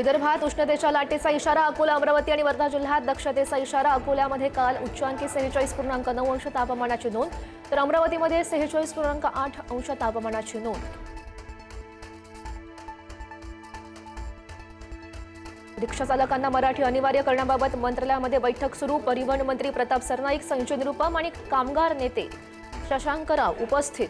विदर्भात उष्णतेच्या लाटेचा इशारा अकोला, अमरावती आणि वर्धा जिल्ह्यात दक्षतेचा इशारा। अकोल्यामध्ये काल उच्चांकी 46.9 अंश तापमानाची नोंद, तर अमरावतीमध्ये 46.8 अंश तापमानाची नोंद। रिक्षा चालकांना मराठी अनिवार्य करण्याबाबत मंत्रालयामध्ये बैठक सुरू। परिवहन मंत्री प्रताप सरनाईक, संजय निरुपम आणि कामगार नेते शशांक राव उपस्थित।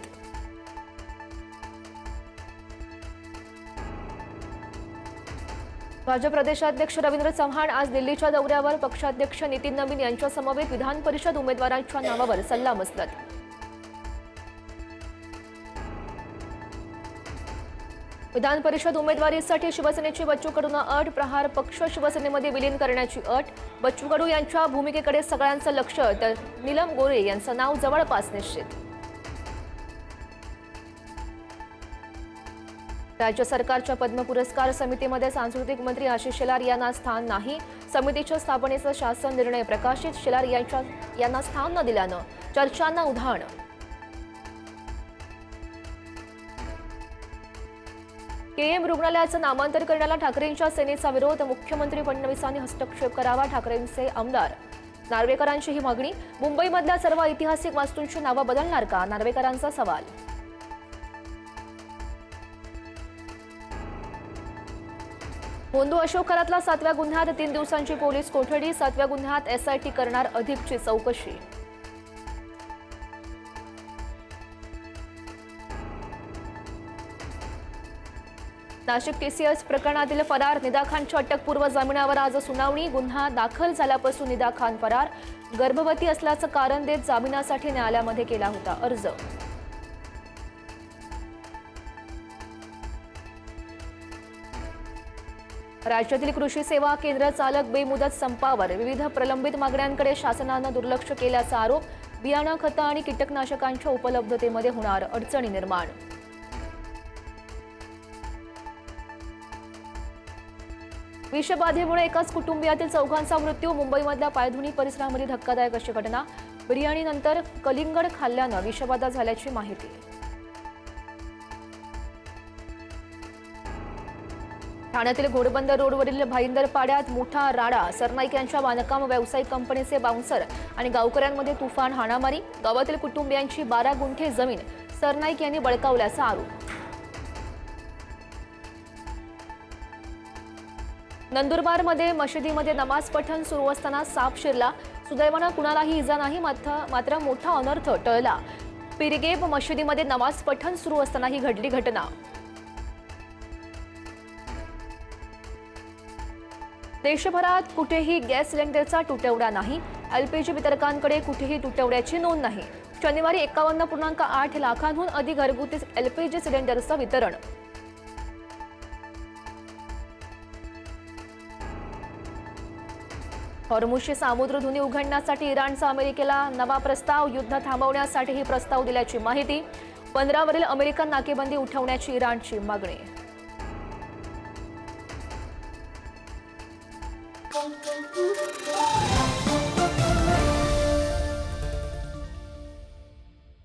भाजप प्रदेशाध्यक्ष रवींद्र चव्हाण आज दिल्लीच्या दौऱ्यावर। पक्षाध्यक्ष नितीन नवीन यांच्या समवेत विधान परिषद उमेदवारांच्या नावावर सल्लामसलत। विधान परिषद उमेदवारीसाठी शिवसेनेची बच्चू कडूंना अट। प्रहार पक्ष शिवसेनेमध्ये विलीन करण्याची अट। बच्चू कडू यांच्या भूमिकेकडे सगळ्यांचं लक्ष, तर नीलम गोरे यांचं नाव जवळपास निश्चित। राज्य सरकारच्या पद्म पुरस्कार समितीमध्ये सांस्कृतिक मंत्री आशिष शेलार यांना स्थान नाही। समितीच्या स्थापनेचा शासन निर्णय प्रकाशित। शेलार यांना स्थान न दिल्यानं चर्चांना उधाण। केएम रुग्णालयाचं नामांतर करण्याला ठाकरेंच्या सेनेचा विरोध। मुख्यमंत्री फडणवीसांनी हस्तक्षेप करावा, ठाकरेंचे आमदार। नार्वेकरांची ही मागणी। मुंबईमधल्या सर्व ऐतिहासिक वास्तूंची नावं बदलणार का, नार्वेकरांचा सवाल। होंदू अशोक करातला 7व्या गुन्ह्यात 3 दिवसांची पोलीस कोठडी। 7व्या गुन्ह्यात एसआयटी करणार अधिकची चौकशी। नाशिक टीसीएस प्रकरणातील फरार निदा खानच्या अटकपूर्व जामिनावर आज सुनावणी। गुन्हा दाखल झाल्यापासून निदा खान फरार। गर्भवती असल्याचं कारण देत जामिनासाठी न्यायालयामध्ये केला होता अर्ज। राज्यातील कृषी सेवा केंद्र चालक बेमुदत संपावर। विविध प्रलंबित मागण्यांकडे शासनानं दुर्लक्ष केल्याचा आरोप। बियाणं, खतं आणि कीटकनाशकांच्या उपलब्धतेमध्ये होणार अडचणी निर्माण। विषबाधेमुळे एकाच कुटुंबियातील 4घांचा मृत्यू। मुंबईमधल्या पायधुनी परिसरामध्ये धक्कादायक अशी घटना। बिर्याणीनंतर कलिंगड खाल्ल्यानं विषबाधा झाल्याची माहिती। ठाण्यातील घोडबंदर रोडवरील भाईंदर पाड्यात मोठा राडा। सरनाईक यांच्या बांधकाम व्यावसायिक कंपनीचे बाउन्सर आणि गावकऱ्यांमध्ये तुफान हाणामारी। गावातील कुटुंबियांची 12 गुंठे जमीन सरनाईक यांनी बळकावल्याचा आरोप। नंदुरबारमध्ये मशिदीमध्ये नमाज पठण सुरू असताना साप शिरला। सुदैवानं कुणालाही इजा नाही, मात्र मोठा अनर्थ टळला। पिरगेब मशिदीमध्ये नमाज पठण सुरू असताना ही घडली घटना। देशभरात कुठेही गॅस सिलेंडरचा तुटवडा नाही। एलपीजी वितरकांकडे कुठेही तुटवड्याची नोंद नाही। शनिवारी 51.8 लाखांहून अधिक घरगुती एलपीजी सिलेंडरचं वितरण। हॉर्मुझची सामुद्रधुनी उघडण्यासाठी इराणचा अमेरिकेला नवा प्रस्ताव। युद्ध थांबवण्यासाठीही प्रस्ताव दिल्याची माहिती। 15वरील अमेरिकन नाकेबंदी उठवण्याची इराणची मागणी। Thank you.